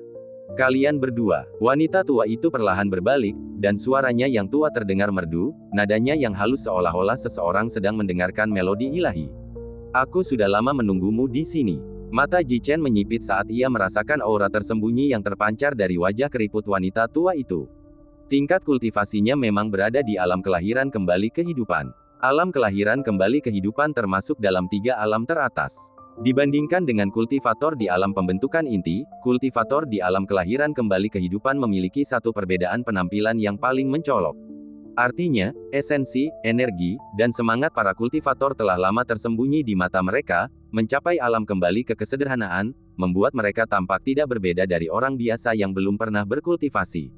Kalian berdua. Wanita tua itu perlahan berbalik, dan suaranya yang tua terdengar merdu, nadanya yang halus seolah-olah seseorang sedang mendengarkan melodi ilahi. Aku sudah lama menunggumu di sini. Mata Ji Chen menyipit saat ia merasakan aura tersembunyi yang terpancar dari wajah keriput wanita tua itu. Tingkat kultivasinya memang berada di alam kelahiran kembali kehidupan. Alam kelahiran kembali kehidupan termasuk dalam 3 alam teratas. Dibandingkan dengan kultivator di alam pembentukan inti, kultivator di alam kelahiran kembali kehidupan memiliki satu perbedaan penampilan yang paling mencolok. Artinya, esensi, energi, dan semangat para kultivator telah lama tersembunyi di mata mereka, mencapai alam kembali ke kesederhanaan, membuat mereka tampak tidak berbeda dari orang biasa yang belum pernah berkultivasi.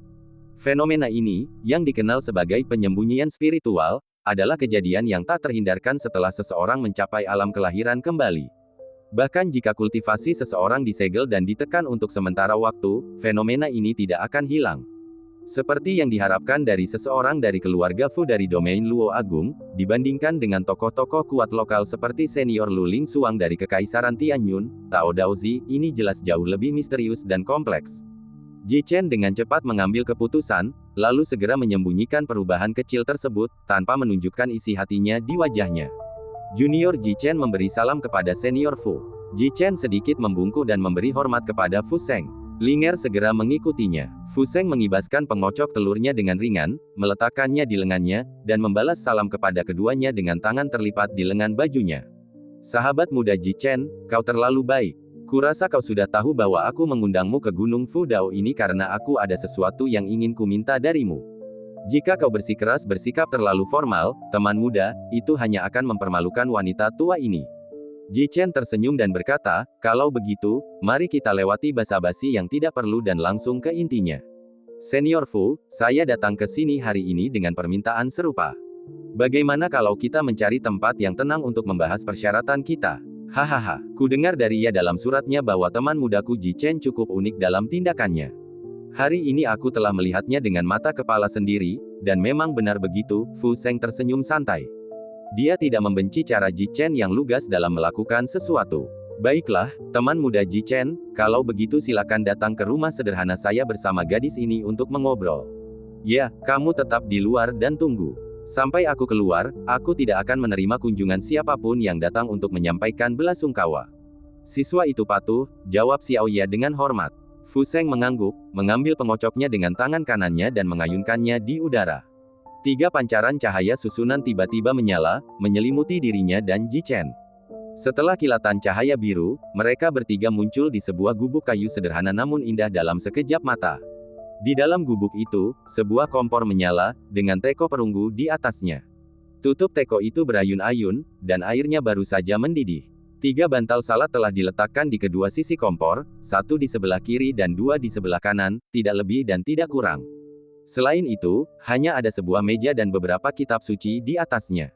Fenomena ini, yang dikenal sebagai penyembunyian spiritual, adalah kejadian yang tak terhindarkan setelah seseorang mencapai alam kelahiran kembali. Bahkan jika kultivasi seseorang disegel dan ditekan untuk sementara waktu, fenomena ini tidak akan hilang. Seperti yang diharapkan dari seseorang dari keluarga Fu dari domain Luo Agung, dibandingkan dengan tokoh-tokoh kuat lokal seperti senior Lu Ling Xuang dari Kekaisaran Tianyun, Tao Daozi, ini jelas jauh lebih misterius dan kompleks. Ji Chen dengan cepat mengambil keputusan, lalu segera menyembunyikan perubahan kecil tersebut, tanpa menunjukkan isi hatinya di wajahnya. Junior Ji Chen memberi salam kepada senior Fu. Ji Chen sedikit membungkuk dan memberi hormat kepada Fu Sheng. Linger segera mengikutinya. Fu Sheng mengibaskan pengocok telurnya dengan ringan, meletakkannya di lengannya, dan membalas salam kepada keduanya dengan tangan terlipat di lengan bajunya. Sahabat muda Ji Chen, kau terlalu baik. Kurasa kau sudah tahu bahwa aku mengundangmu ke Gunung Fu Dao ini karena aku ada sesuatu yang ingin ku minta darimu. Jika kau bersikeras bersikap terlalu formal, teman muda, itu hanya akan mempermalukan wanita tua ini. Ji Chen tersenyum dan berkata, kalau begitu, mari kita lewati basa-basi yang tidak perlu dan langsung ke intinya. Senior Fu, saya datang ke sini hari ini dengan permintaan serupa. Bagaimana kalau kita mencari tempat yang tenang untuk membahas persyaratan kita? Hahaha, ku dengar dari ia dalam suratnya bahwa teman mudaku Ji Chen cukup unik dalam tindakannya. Hari ini aku telah melihatnya dengan mata kepala sendiri, dan memang benar begitu, Fu Sheng tersenyum santai. Dia tidak membenci cara Ji Chen yang lugas dalam melakukan sesuatu. Baiklah, teman muda Ji Chen, kalau begitu silakan datang ke rumah sederhana saya bersama gadis ini untuk mengobrol. Ya, kamu tetap di luar dan tunggu. Sampai aku keluar, aku tidak akan menerima kunjungan siapapun yang datang untuk menyampaikan belasungkawa. Siswa itu patuh, jawab Xiao Ye dengan hormat. Fu Sheng mengangguk, mengambil pengocoknya dengan tangan kanannya dan mengayunkannya di udara. 3 pancaran cahaya susunan tiba-tiba menyala, menyelimuti dirinya dan Ji Chen. Setelah kilatan cahaya biru, mereka bertiga muncul di sebuah gubuk kayu sederhana namun indah dalam sekejap mata. Di dalam gubuk itu, sebuah kompor menyala, dengan teko perunggu di atasnya. Tutup teko itu berayun-ayun, dan airnya baru saja mendidih. 3 bantal salad telah diletakkan di kedua sisi kompor, 1 di sebelah kiri dan 2 di sebelah kanan, tidak lebih dan tidak kurang. Selain itu, hanya ada sebuah meja dan beberapa kitab suci di atasnya.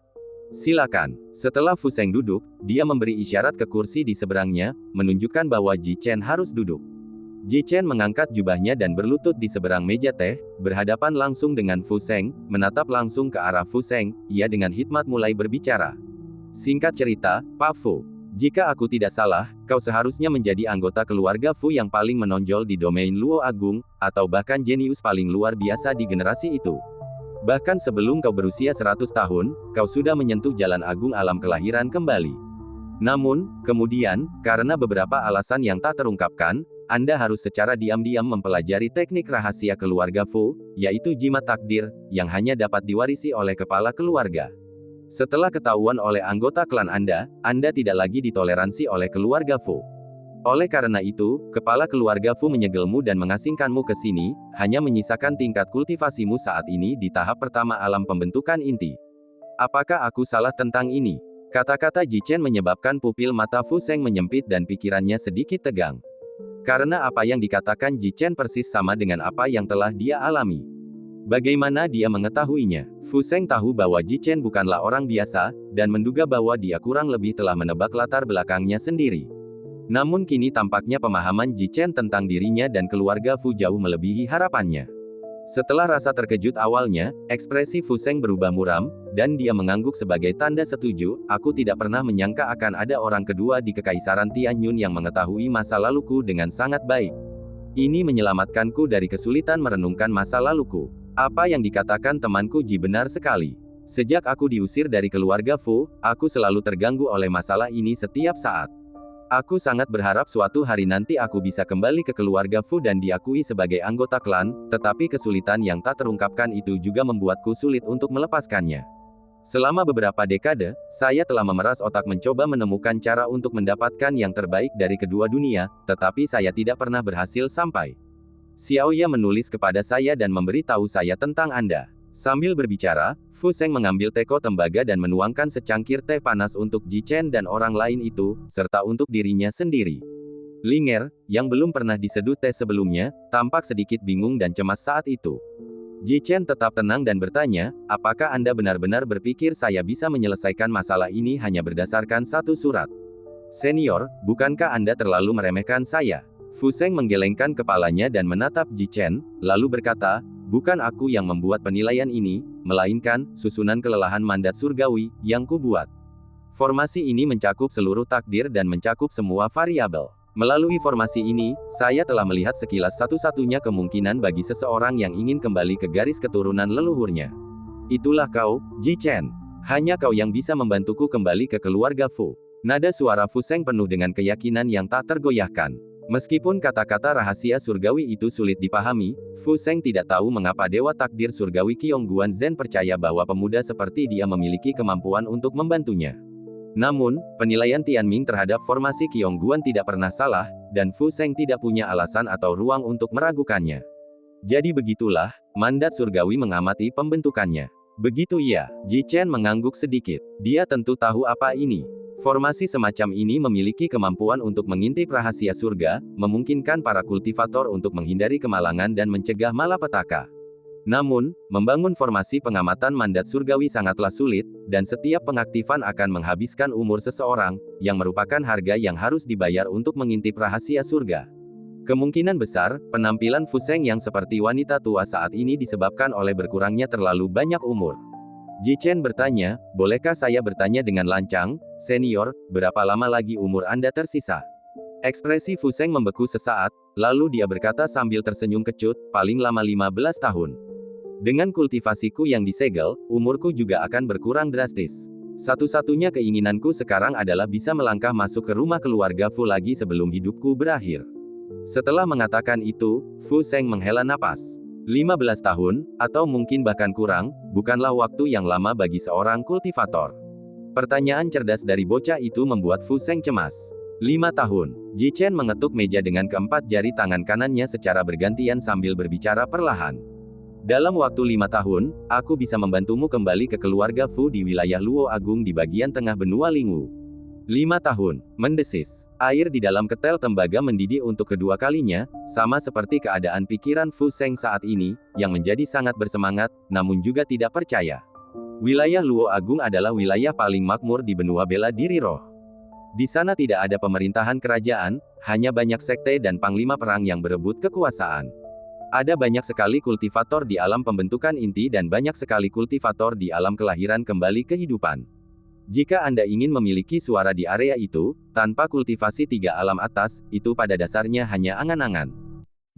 Silakan. Setelah Fu Sheng duduk, dia memberi isyarat ke kursi di seberangnya, menunjukkan bahwa Ji Chen harus duduk. Ji Chen mengangkat jubahnya dan berlutut di seberang meja teh, berhadapan langsung dengan Fu Sheng, menatap langsung ke arah Fu Sheng, ia dengan hikmat mulai berbicara. Singkat cerita, Pak Fu. Jika aku tidak salah, kau seharusnya menjadi anggota keluarga Fu yang paling menonjol di domain Luo Agung, atau bahkan jenius paling luar biasa di generasi itu. Bahkan sebelum kau berusia 100 tahun, kau sudah menyentuh jalan agung alam kelahiran kembali. Namun, kemudian, karena beberapa alasan yang tak terungkapkan, Anda harus secara diam-diam mempelajari teknik rahasia keluarga Fu, yaitu jimat takdir, yang hanya dapat diwarisi oleh kepala keluarga. Setelah ketahuan oleh anggota klan Anda tidak lagi ditoleransi oleh keluarga Fu. Oleh karena itu, kepala keluarga Fu menyegelmu dan mengasingkanmu ke sini, hanya menyisakan tingkat kultivasimu saat ini di tahap pertama alam pembentukan inti. Apakah aku salah tentang ini? Kata-kata Ji Chen menyebabkan pupil mata Fu Sheng menyempit dan pikirannya sedikit tegang. Karena apa yang dikatakan Ji Chen persis sama dengan apa yang telah dia alami. Bagaimana dia mengetahuinya? Fu Sheng tahu bahwa Ji Chen bukanlah orang biasa, dan menduga bahwa dia kurang lebih telah menebak latar belakangnya sendiri. Namun kini tampaknya pemahaman Ji Chen tentang dirinya dan keluarga Fu jauh melebihi harapannya. Setelah rasa terkejut awalnya, ekspresi Fu Sheng berubah muram, dan dia mengangguk sebagai tanda setuju, aku tidak pernah menyangka akan ada orang kedua di Kekaisaran Tianyun yang mengetahui masa laluku dengan sangat baik. Ini menyelamatkanku dari kesulitan merenungkan masa laluku. Apa yang dikatakan temanku Ji benar sekali. Sejak aku diusir dari keluarga Fu, aku selalu terganggu oleh masalah ini setiap saat. Aku sangat berharap suatu hari nanti aku bisa kembali ke keluarga Fu dan diakui sebagai anggota klan, tetapi kesulitan yang tak terungkapkan itu juga membuatku sulit untuk melepaskannya. Selama beberapa dekade, saya telah memeras otak mencoba menemukan cara untuk mendapatkan yang terbaik dari kedua dunia, tetapi saya tidak pernah berhasil sampai. Xiaoya menulis kepada saya dan memberitahu saya tentang Anda. Sambil berbicara, Fu Seng mengambil teko tembaga dan menuangkan secangkir teh panas untuk Ji Chen dan orang lain itu, serta untuk dirinya sendiri. Linger, yang belum pernah diseduh teh sebelumnya, tampak sedikit bingung dan cemas saat itu. Ji Chen tetap tenang dan bertanya, apakah Anda benar-benar berpikir saya bisa menyelesaikan masalah ini hanya berdasarkan satu surat? Senior, bukankah Anda terlalu meremehkan saya? Fu Seng menggelengkan kepalanya dan menatap Ji Chen, lalu berkata, bukan aku yang membuat penilaian ini, melainkan susunan kelelahan mandat surgawi yang kubuat. Formasi ini mencakup seluruh takdir dan mencakup semua variabel. Melalui formasi ini, saya telah melihat sekilas satu-satunya kemungkinan bagi seseorang yang ingin kembali ke garis keturunan leluhurnya. Itulah kau, Ji Chen. Hanya kau yang bisa membantuku kembali ke keluarga Fu. Nada suara Fu Seng penuh dengan keyakinan yang tak tergoyahkan. Meskipun kata-kata rahasia surgawi itu sulit dipahami, Fu Seng tidak tahu mengapa Dewa Takdir Surgawi Qiong Guan Zhen percaya bahwa pemuda seperti dia memiliki kemampuan untuk membantunya. Namun, penilaian Tianming terhadap formasi Qiong Guan tidak pernah salah, dan Fu Seng tidak punya alasan atau ruang untuk meragukannya. Jadi begitulah, mandat surgawi mengamati pembentukannya. Begitu ya, Ji Chen mengangguk sedikit. Dia tentu tahu apa ini. Formasi semacam ini memiliki kemampuan untuk mengintip rahasia surga, memungkinkan para kultivator untuk menghindari kemalangan dan mencegah malapetaka. Namun, membangun formasi pengamatan mandat surgawi sangatlah sulit, dan setiap pengaktifan akan menghabiskan umur seseorang, yang merupakan harga yang harus dibayar untuk mengintip rahasia surga. Kemungkinan besar, penampilan Fu Seng yang seperti wanita tua saat ini disebabkan oleh berkurangnya terlalu banyak umur. Ji Chen bertanya, bolehkah saya bertanya dengan lancang, senior, berapa lama lagi umur Anda tersisa? Ekspresi Fu Seng membeku sesaat, lalu dia berkata sambil tersenyum kecut, paling lama 15 tahun. Dengan kultivasiku yang disegel, umurku juga akan berkurang drastis. Satu-satunya keinginanku sekarang adalah bisa melangkah masuk ke rumah keluarga Fu lagi sebelum hidupku berakhir. Setelah mengatakan itu, Fu Seng menghela napas. 15 tahun, atau mungkin bahkan kurang, bukanlah waktu yang lama bagi seorang kultivator. Pertanyaan cerdas dari bocah itu membuat Fu Seng cemas. 5 tahun. Ji Chen mengetuk meja dengan keempat jari tangan kanannya secara bergantian sambil berbicara perlahan. Dalam waktu 5 tahun, aku bisa membantumu kembali ke keluarga Fu di wilayah Luo Agung di bagian tengah benua Lingwu. 5 tahun, mendesis. Air di dalam ketel tembaga mendidih untuk kedua kalinya, sama seperti keadaan pikiran Fu Seng saat ini, yang menjadi sangat bersemangat, namun juga tidak percaya. Wilayah Luo Agung adalah wilayah paling makmur di benua bela diri roh. Di sana tidak ada pemerintahan kerajaan, hanya banyak sekte dan panglima perang yang berebut kekuasaan. Ada banyak sekali kultivator di alam pembentukan inti dan banyak sekali kultivator di alam kelahiran kembali kehidupan. Jika Anda ingin memiliki suara di area itu, tanpa kultivasi 3 alam atas, itu pada dasarnya hanya angan-angan.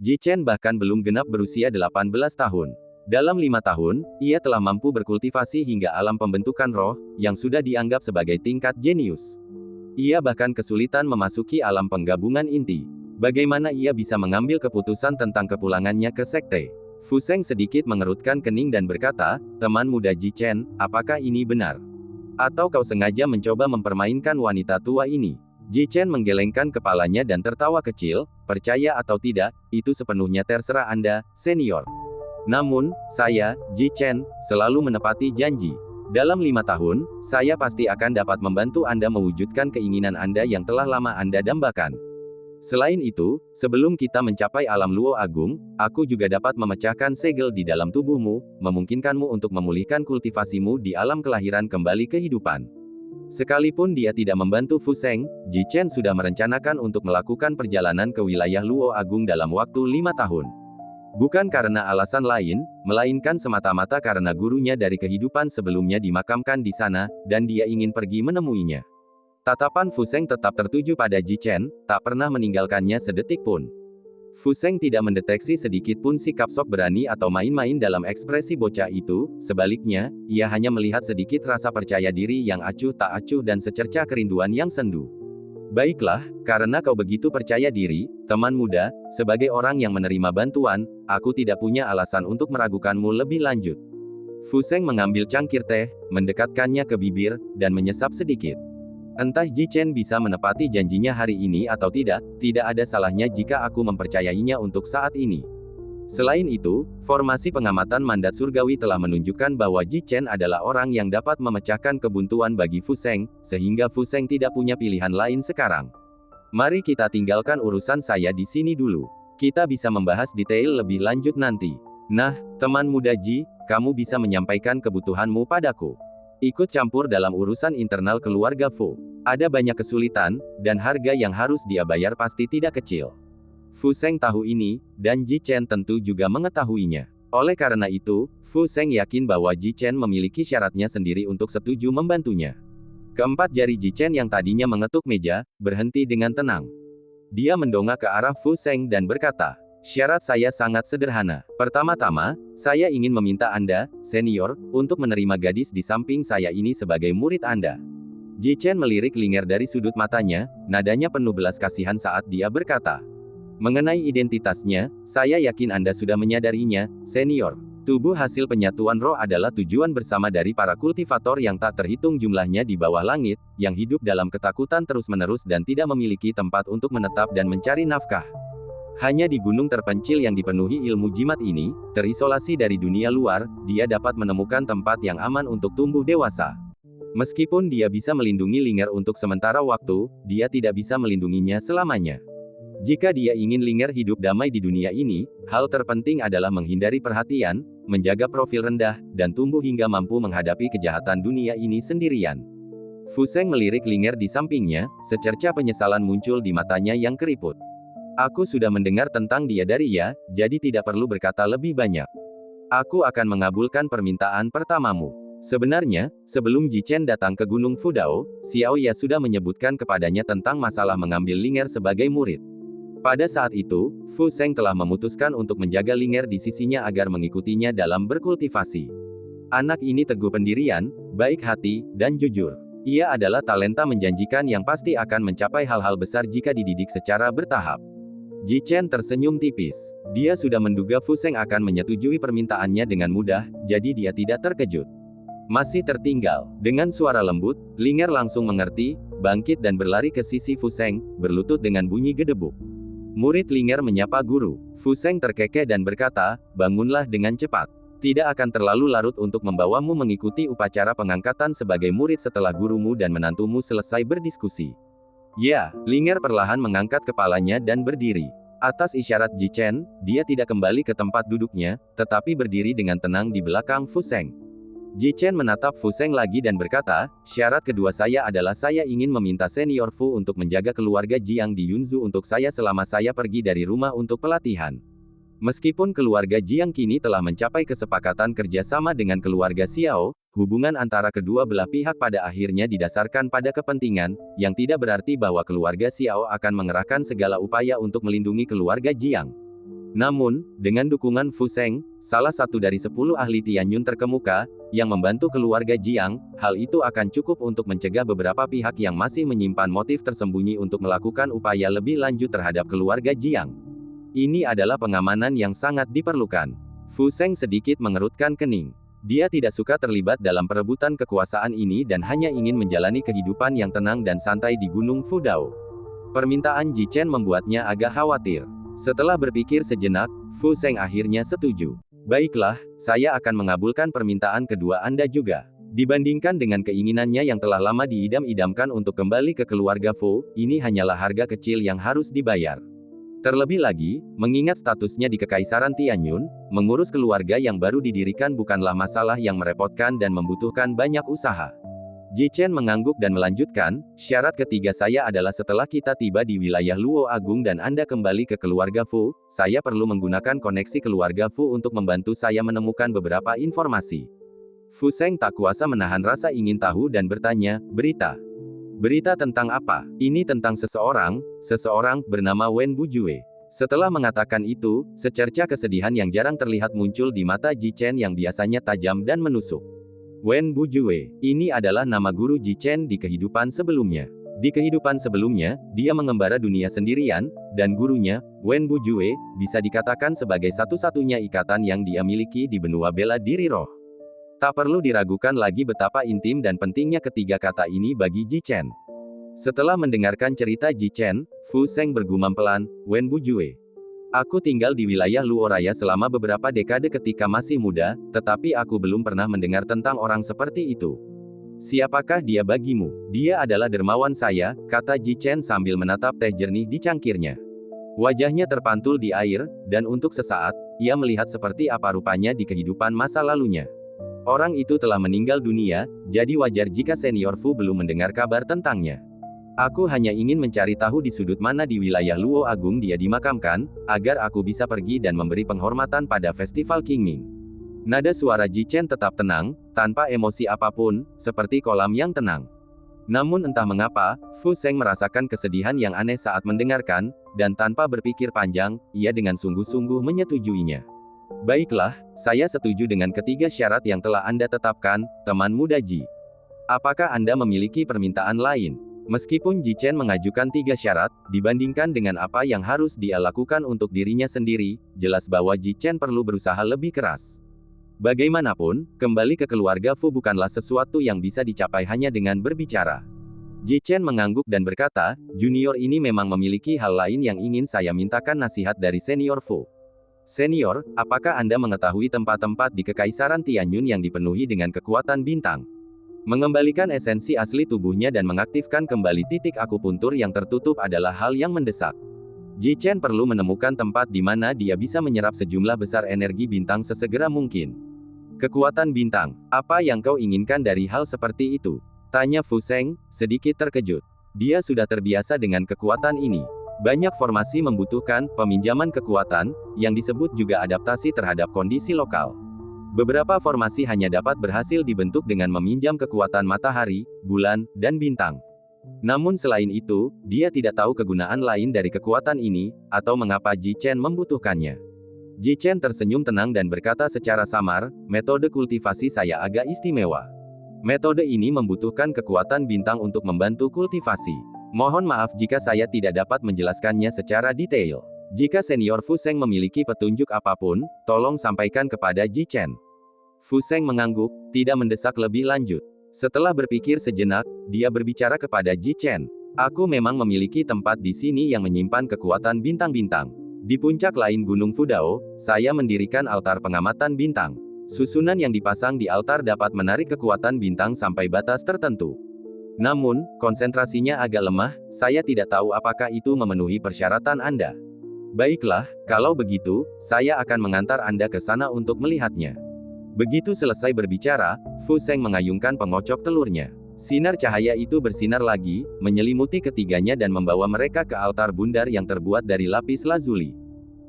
Ji Chen bahkan belum genap berusia 18 tahun. Dalam 5 tahun, ia telah mampu berkultivasi hingga alam pembentukan roh, yang sudah dianggap sebagai tingkat jenius. Ia bahkan kesulitan memasuki alam penggabungan inti. Bagaimana ia bisa mengambil keputusan tentang kepulangannya ke sekte? Fu Seng sedikit mengerutkan kening dan berkata, teman muda Ji Chen, apakah ini benar? Atau kau sengaja mencoba mempermainkan wanita tua ini? Ji Chen menggelengkan kepalanya dan tertawa kecil, percaya atau tidak, itu sepenuhnya terserah Anda, senior. Namun, saya, Ji Chen, selalu menepati janji. Dalam 5 tahun, saya pasti akan dapat membantu Anda mewujudkan keinginan Anda yang telah lama Anda dambakan. Selain itu, sebelum kita mencapai alam Luo Agung, aku juga dapat memecahkan segel di dalam tubuhmu, memungkinkanmu untuk memulihkan kultivasimu di alam kelahiran kembali kehidupan. Sekalipun dia tidak membantu Fu Seng, Ji Chen sudah merencanakan untuk melakukan perjalanan ke wilayah Luo Agung dalam waktu 5 tahun. Bukan karena alasan lain, melainkan semata-mata karena gurunya dari kehidupan sebelumnya dimakamkan di sana, dan dia ingin pergi menemuinya. Tatapan Fu Seng tetap tertuju pada Ji Chen, tak pernah meninggalkannya sedetik pun. Fu Seng tidak mendeteksi sedikit pun sikap sok berani atau main-main dalam ekspresi bocah itu, sebaliknya, ia hanya melihat sedikit rasa percaya diri yang acuh tak acuh dan secercah kerinduan yang sendu. Baiklah, karena kau begitu percaya diri, teman muda, sebagai orang yang menerima bantuan, aku tidak punya alasan untuk meragukanmu lebih lanjut. Fu Seng mengambil cangkir teh, mendekatkannya ke bibir, dan menyesap sedikit. Entah Ji Chen bisa menepati janjinya hari ini atau tidak ada salahnya jika aku mempercayainya untuk saat ini. Selain itu, formasi pengamatan mandat surgawi telah menunjukkan bahwa Ji Chen adalah orang yang dapat memecahkan kebuntuan bagi Fu Seng, sehingga Fu Seng tidak punya pilihan lain sekarang. Mari kita tinggalkan urusan saya di sini dulu. Kita bisa membahas detail lebih lanjut nanti. Nah, teman muda Ji, kamu bisa menyampaikan kebutuhanmu padaku. Ikut campur dalam urusan internal keluarga Fu. Ada banyak kesulitan, dan harga yang harus dia bayar pasti tidak kecil. Fu Seng tahu ini, dan Ji Chen tentu juga mengetahuinya. Oleh karena itu, Fu Seng yakin bahwa Ji Chen memiliki syaratnya sendiri untuk setuju membantunya. Keempat jari Ji Chen yang tadinya mengetuk meja, berhenti dengan tenang. Dia mendongak ke arah Fu Seng dan berkata, "Syarat saya sangat sederhana. Pertama-tama, saya ingin meminta Anda, senior, untuk menerima gadis di samping saya ini sebagai murid Anda." Ji Chen melirik Linger dari sudut matanya, nadanya penuh belas kasihan saat dia berkata, "Mengenai identitasnya, saya yakin Anda sudah menyadarinya, senior. Tubuh hasil penyatuan roh adalah tujuan bersama dari para kultivator yang tak terhitung jumlahnya di bawah langit, yang hidup dalam ketakutan terus-menerus dan tidak memiliki tempat untuk menetap dan mencari nafkah. Hanya di gunung terpencil yang dipenuhi ilmu jimat ini, terisolasi dari dunia luar, dia dapat menemukan tempat yang aman untuk tumbuh dewasa. Meskipun dia bisa melindungi Linger untuk sementara waktu, dia tidak bisa melindunginya selamanya. Jika dia ingin Linger hidup damai di dunia ini, hal terpenting adalah menghindari perhatian, menjaga profil rendah, dan tumbuh hingga mampu menghadapi kejahatan dunia ini sendirian." Fu Seng melirik Linger di sampingnya, secerca penyesalan muncul di matanya yang keriput. "Aku sudah mendengar tentang dia dari Ya, jadi tidak perlu berkata lebih banyak. Aku akan mengabulkan permintaan pertamamu." Sebenarnya, sebelum Ji Chen datang ke Gunung Fudao, Xiao Ya sudah menyebutkan kepadanya tentang masalah mengambil Linger sebagai murid. Pada saat itu, Fu Seng telah memutuskan untuk menjaga Linger di sisinya agar mengikutinya dalam berkultivasi. Anak ini teguh pendirian, baik hati, dan jujur. Ia adalah talenta menjanjikan yang pasti akan mencapai hal-hal besar jika dididik secara bertahap. Ji Chen tersenyum tipis. Dia sudah menduga Fu Seng akan menyetujui permintaannya dengan mudah, jadi dia tidak terkejut. "Masih tertinggal." Dengan suara lembut, Linger langsung mengerti, bangkit dan berlari ke sisi Fu Seng, berlutut dengan bunyi gedebuk. Murid Linger menyapa guru. Fu Seng terkekeh dan berkata, "Bangunlah dengan cepat. Tidak akan terlalu larut untuk membawamu mengikuti upacara pengangkatan sebagai murid setelah gurumu dan menantumu selesai berdiskusi." "Ya." Linger perlahan mengangkat kepalanya dan berdiri. Atas isyarat Ji Chen, dia tidak kembali ke tempat duduknya, tetapi berdiri dengan tenang di belakang Fu Seng. Ji Chen menatap Fu Seng lagi dan berkata, "Syarat kedua saya adalah saya ingin meminta senior Fu untuk menjaga keluarga Jiang di Yunzu untuk saya selama saya pergi dari rumah untuk pelatihan." Meskipun keluarga Jiang kini telah mencapai kesepakatan kerjasama dengan keluarga Xiao, hubungan antara kedua belah pihak pada akhirnya didasarkan pada kepentingan, yang tidak berarti bahwa keluarga Xiao akan mengerahkan segala upaya untuk melindungi keluarga Jiang. Namun, dengan dukungan Fu Seng, salah satu dari 10 ahli Tianyun terkemuka, yang membantu keluarga Jiang, hal itu akan cukup untuk mencegah beberapa pihak yang masih menyimpan motif tersembunyi untuk melakukan upaya lebih lanjut terhadap keluarga Jiang. Ini adalah pengamanan yang sangat diperlukan. Fu Seng sedikit mengerutkan kening. Dia tidak suka terlibat dalam perebutan kekuasaan ini dan hanya ingin menjalani kehidupan yang tenang dan santai di Gunung Fudao. Permintaan Ji Chen membuatnya agak khawatir. Setelah berpikir sejenak, Fu Seng akhirnya setuju. "Baiklah, saya akan mengabulkan permintaan kedua Anda juga. Dibandingkan dengan keinginannya yang telah lama diidam-idamkan untuk kembali ke keluarga Fu, ini hanyalah harga kecil yang harus dibayar. Terlebih lagi, mengingat statusnya di Kekaisaran Tianyun, mengurus keluarga yang baru didirikan bukanlah masalah yang merepotkan dan membutuhkan banyak usaha." Ji Chen mengangguk dan melanjutkan, "Syarat ketiga saya adalah setelah kita tiba di wilayah Luo Agung dan Anda kembali ke keluarga Fu, saya perlu menggunakan koneksi keluarga Fu untuk membantu saya menemukan beberapa informasi." Fu Seng tak kuasa menahan rasa ingin tahu dan bertanya, "Berita? Berita tentang apa?" "Ini tentang seseorang bernama Wen Bujue." Setelah mengatakan itu, secerca kesedihan yang jarang terlihat muncul di mata Ji Chen yang biasanya tajam dan menusuk. "Wen Bujue, ini adalah nama guru Ji Chen di kehidupan sebelumnya. Di kehidupan sebelumnya, dia mengembara dunia sendirian, dan gurunya, Wen Bujue, bisa dikatakan sebagai satu-satunya ikatan yang dia miliki di benua bela diri roh. Tak perlu diragukan lagi betapa intim dan pentingnya ketiga kata ini bagi Ji Chen. Setelah mendengarkan cerita Ji Chen, Fu Sheng bergumam pelan, "Wen Bujue. Aku tinggal di wilayah Luoraya selama beberapa dekade ketika masih muda, tetapi aku belum pernah mendengar tentang orang seperti itu. Siapakah dia bagimu?" "Dia adalah dermawan saya," kata Ji Chen sambil menatap teh jernih di cangkirnya. Wajahnya terpantul di air, dan untuk sesaat, ia melihat seperti apa rupanya di kehidupan masa lalunya. Orang itu telah meninggal dunia, jadi wajar jika senior Fu belum mendengar kabar tentangnya. "Aku hanya ingin mencari tahu di sudut mana di wilayah Luo Agung dia dimakamkan, agar aku bisa pergi dan memberi penghormatan pada festival Qingming." Nada suara Ji Chen tetap tenang, tanpa emosi apapun, seperti kolam yang tenang. Namun entah mengapa, Fu Sheng merasakan kesedihan yang aneh saat mendengarkan, dan tanpa berpikir panjang, ia dengan sungguh-sungguh menyetujuinya. "Baiklah, saya setuju dengan ketiga syarat yang telah Anda tetapkan, teman muda Ji. Apakah Anda memiliki permintaan lain?" Meskipun Ji Chen mengajukan 3 syarat, dibandingkan dengan apa yang harus dia lakukan untuk dirinya sendiri, jelas bahwa Ji Chen perlu berusaha lebih keras. Bagaimanapun, kembali ke keluarga Fu bukanlah sesuatu yang bisa dicapai hanya dengan berbicara. Ji Chen mengangguk dan berkata, "Junior ini memang memiliki hal lain yang ingin saya mintakan nasihat dari senior Fu. Senior, apakah Anda mengetahui tempat-tempat di Kekaisaran Tianyun yang dipenuhi dengan kekuatan bintang? Mengembalikan esensi asli tubuhnya dan mengaktifkan kembali titik akupuntur yang tertutup adalah hal yang mendesak. Ji Chen perlu menemukan tempat di mana dia bisa menyerap sejumlah besar energi bintang sesegera mungkin." "Kekuatan bintang, apa yang kau inginkan dari hal seperti itu?" tanya Fu Sheng, sedikit terkejut. Dia sudah terbiasa dengan kekuatan ini. Banyak formasi membutuhkan peminjaman kekuatan, yang disebut juga adaptasi terhadap kondisi lokal. Beberapa formasi hanya dapat berhasil dibentuk dengan meminjam kekuatan matahari, bulan, dan bintang. Namun selain itu, dia tidak tahu kegunaan lain dari kekuatan ini, atau mengapa Ji Chen membutuhkannya. Ji Chen tersenyum tenang dan berkata secara samar, "Metode kultivasi saya agak istimewa. Metode ini membutuhkan kekuatan bintang untuk membantu kultivasi. Mohon maaf jika saya tidak dapat menjelaskannya secara detail. Jika senior Fu Sheng memiliki petunjuk apapun, tolong sampaikan kepada Ji Chen." Fu Sheng mengangguk, tidak mendesak lebih lanjut. Setelah berpikir sejenak, dia berbicara kepada Ji Chen. "Aku memang memiliki tempat di sini yang menyimpan kekuatan bintang-bintang. Di puncak lain Gunung Fudao, saya mendirikan altar pengamatan bintang. Susunan yang dipasang di altar dapat menarik kekuatan bintang sampai batas tertentu. Namun, konsentrasinya agak lemah, saya tidak tahu apakah itu memenuhi persyaratan Anda. Baiklah, kalau begitu, saya akan mengantar Anda ke sana untuk melihatnya." Begitu selesai berbicara, Fu Sheng mengayunkan pengocok telurnya. Sinar cahaya itu bersinar lagi, menyelimuti ketiganya dan membawa mereka ke altar bundar yang terbuat dari lapis lazuli.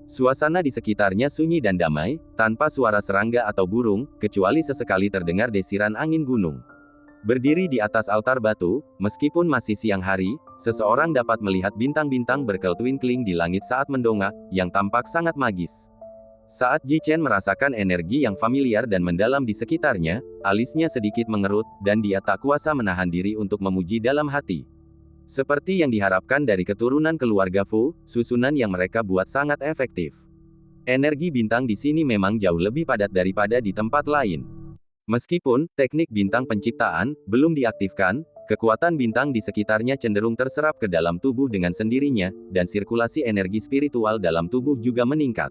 Suasana di sekitarnya sunyi dan damai, tanpa suara serangga atau burung, kecuali sesekali terdengar desiran angin gunung. Berdiri di atas altar batu, meskipun masih siang hari, seseorang dapat melihat bintang-bintang berkeltwinkling di langit saat mendongak, yang tampak sangat magis. Saat Ji Chen merasakan energi yang familiar dan mendalam di sekitarnya, alisnya sedikit mengerut, dan dia tak kuasa menahan diri untuk memuji dalam hati. Seperti yang diharapkan dari keturunan keluarga Fu, susunan yang mereka buat sangat efektif. Energi bintang di sini memang jauh lebih padat daripada di tempat lain. Meskipun teknik bintang penciptaan belum diaktifkan, kekuatan bintang di sekitarnya cenderung terserap ke dalam tubuh dengan sendirinya, dan sirkulasi energi spiritual dalam tubuh juga meningkat.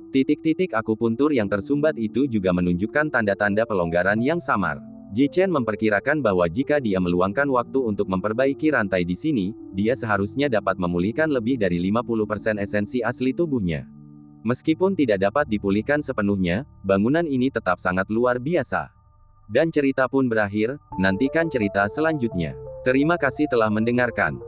Titik-titik akupuntur yang tersumbat itu juga menunjukkan tanda-tanda pelonggaran yang samar. Ji Chen memperkirakan bahwa jika dia meluangkan waktu untuk memperbaiki rantai di sini, dia seharusnya dapat memulihkan lebih dari 50% esensi asli tubuhnya. Meskipun tidak dapat dipulihkan sepenuhnya, bangunan ini tetap sangat luar biasa. Dan cerita pun berakhir, nantikan cerita selanjutnya. Terima kasih telah mendengarkan.